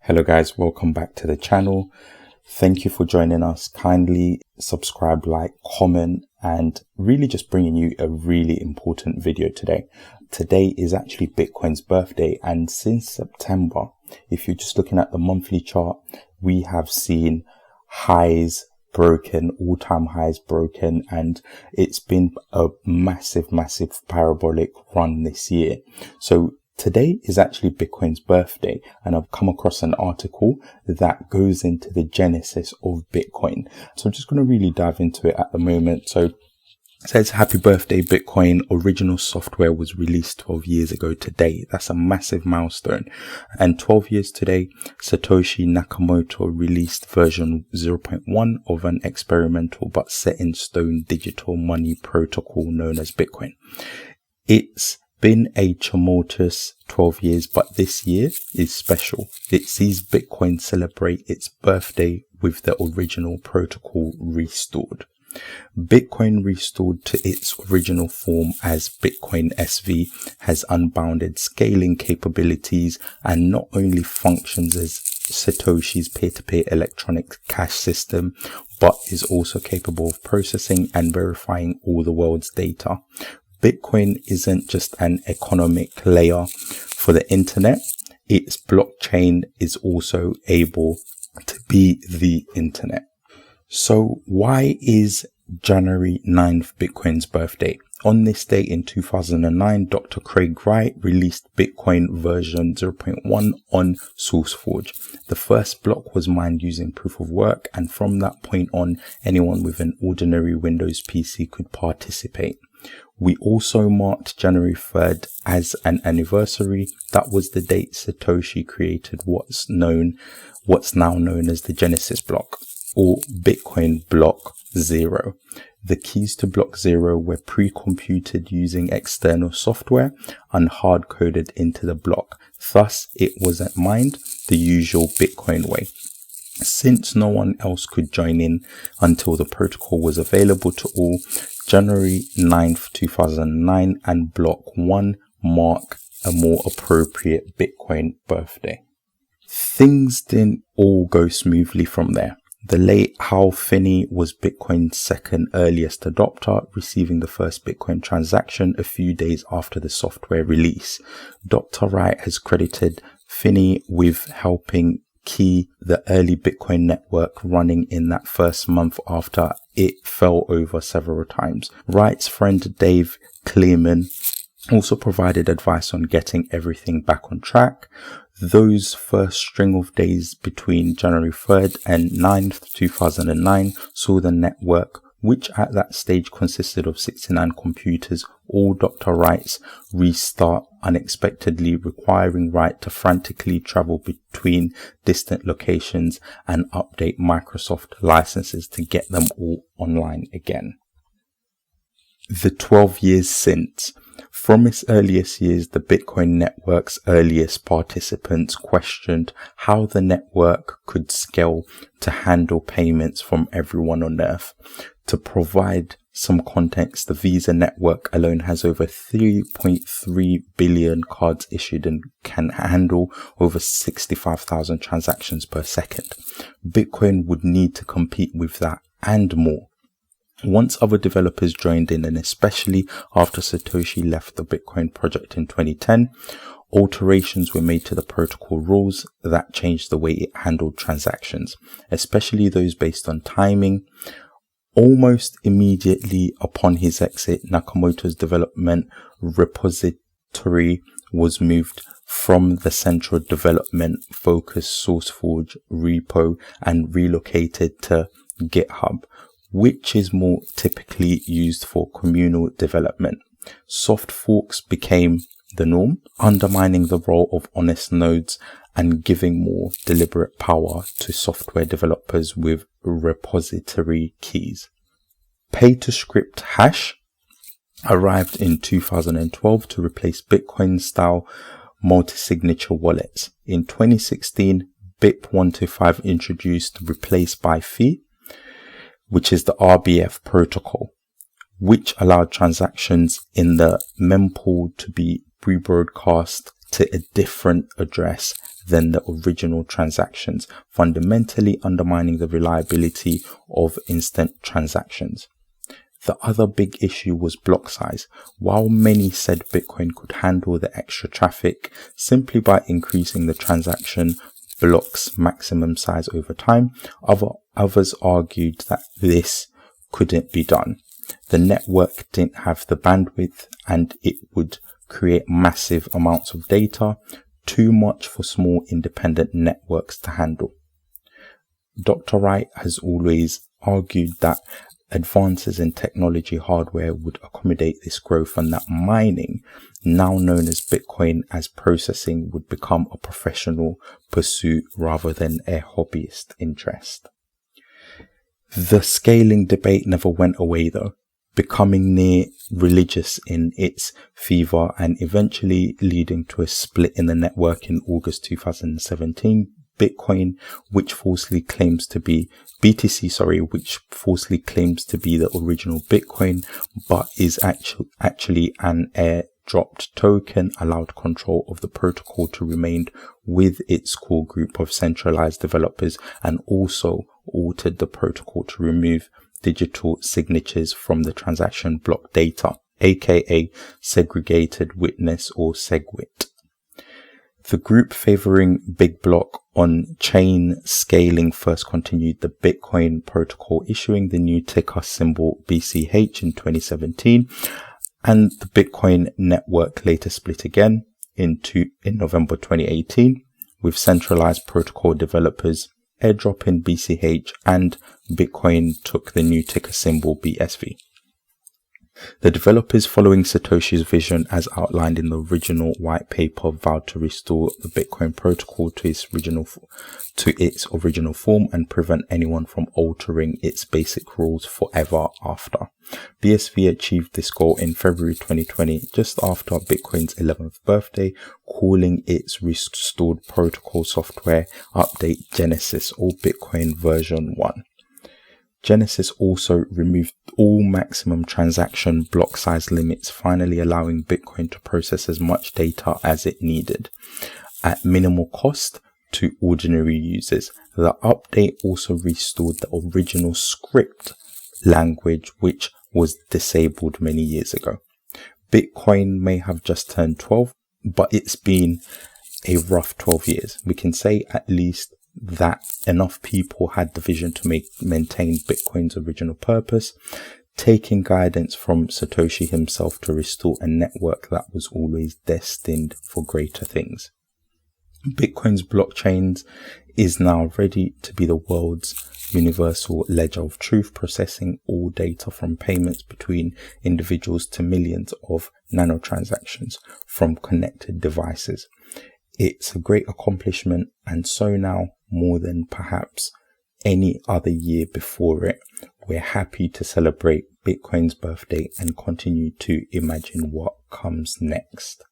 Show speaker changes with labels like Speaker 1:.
Speaker 1: Hello guys, welcome back to the channel. Thank you for joining us. Kindly subscribe, like, comment, and really just bringing you a really important video today. Today is actually Bitcoin's birthday, and since September, if you're just looking at the monthly chart, we have seen highs broken, all-time highs broken, and it's been a massive parabolic run this year. So today is actually Bitcoin's birthday, and I've come across an article that goes into the genesis of Bitcoin. So I'm just going to really dive into it at the moment. So it says, happy birthday Bitcoin. Original software was released 12 years ago today. That's a massive milestone. And 12 years today, Satoshi Nakamoto released version 0.1 of an experimental but set in stone digital money protocol known as Bitcoin. It's been a tumultuous 12 years, but this year is special. It sees Bitcoin celebrate its birthday with the original protocol restored. Bitcoin restored to its original form as Bitcoin SV has unbounded scaling capabilities and not only functions as Satoshi's peer-to-peer electronic cash system, but is also capable of processing and verifying all the world's data. Bitcoin isn't just an economic layer for the internet. Its blockchain is also able to be the internet. So why is January 9th Bitcoin's birthday? On this day in 2009, Dr. Craig Wright released Bitcoin version 0.1 on SourceForge. The first block was mined using proof of work, and from that point on, anyone with an ordinary Windows PC could participate. We also marked January 3rd as an anniversary. That was the date Satoshi created what's now known as the Genesis block, or Bitcoin block 0. The keys to block 0 were pre-computed using external software and hard-coded into the block. Thus, it wasn't mined the usual Bitcoin way. Since no one else could join in until the protocol was available to all, January 9th, 2009 and block 1 mark a more appropriate Bitcoin birthday. Things didn't all go smoothly from there. The late Hal Finney was Bitcoin's second earliest adopter, receiving the first Bitcoin transaction a few days after the software release. Dr. Wright has credited Finney with helping key the early Bitcoin network running in that first month after it fell over several times. Wright's friend Dave Kleeman also provided advice on getting everything back on track. Those first string of days between January 3rd and 9th, 2009 saw the network, which at that stage consisted of 69 computers, all Dr. Wright's, restart unexpectedly, requiring Wright to frantically travel between distant locations and update Microsoft licenses to get them all online again. The 12 years since. From its earliest years, the Bitcoin network's earliest participants questioned how the network could scale to handle payments from everyone on Earth. To provide some context, the Visa network alone has over 3.3 billion cards issued and can handle over 65,000 transactions per second. Bitcoin would need to compete with that and more. Once other developers joined in, and especially after Satoshi left the Bitcoin project in 2010, alterations were made to the protocol rules that changed the way it handled transactions, especially those based on timing. Almost immediately upon his exit, Nakamoto's development repository was moved from the central development focused SourceForge repo and relocated to GitHub, which is more typically used for communal development. Soft forks became the norm, undermining the role of honest nodes and giving more deliberate power to software developers with repository keys. Pay-to-script hash arrived in 2012 to replace Bitcoin-style multi-signature wallets. In 2016, BIP125 introduced replace by fee, which is the RBF protocol, which allowed transactions in the mempool to be rebroadcast to a different address than the original transactions, fundamentally undermining the reliability of instant transactions. The other big issue was block size. While many said Bitcoin could handle the extra traffic simply by increasing the transaction block's maximum size over time, others argued that this couldn't be done. The network didn't have the bandwidth and it would create massive amounts of data, too much for small independent networks to handle. Dr. Wright has always argued that advances in technology hardware would accommodate this growth and that mining, now known as Bitcoin as processing, would become a professional pursuit rather than a hobbyist interest. The scaling debate never went away though, becoming near religious in its fever and eventually leading to a split in the network in August 2017. BTC, which falsely claims to be the original Bitcoin, but is actually an airdropped token, allowed control of the protocol to remain with its core group of centralized developers, and also altered the protocol to remove digital signatures from the transaction block data, aka segregated witness or SegWit. The group favoring Big Block on chain scaling first continued the Bitcoin protocol, issuing the new ticker symbol BCH in 2017, and the Bitcoin network later split again in November 2018, with centralized protocol developers airdropping BCH, and Bitcoin took the new ticker symbol BSV. The developers, following Satoshi's vision as outlined in the original white paper, vowed to restore the Bitcoin protocol to its original form and prevent anyone from altering its basic rules forever after. BSV achieved this goal in February 2020, just after Bitcoin's 11th birthday, calling its restored protocol software update Genesis, or Bitcoin version 1. Genesis also removed all maximum transaction block size limits, finally allowing Bitcoin to process as much data as it needed at minimal cost to ordinary users. The update also restored the original script language, which was disabled many years ago. Bitcoin may have just turned 12, but it's been a rough 12 years. We can say at least that enough people had the vision to maintain Bitcoin's original purpose, taking guidance from Satoshi himself to restore a network that was always destined for greater things. Bitcoin's blockchain is now ready to be the world's universal ledger of truth, processing all data from payments between individuals to millions of nanotransactions from connected devices. It's a great accomplishment, and so now, more than perhaps any other year before it, we're happy to celebrate Bitcoin's birthday and continue to imagine what comes next.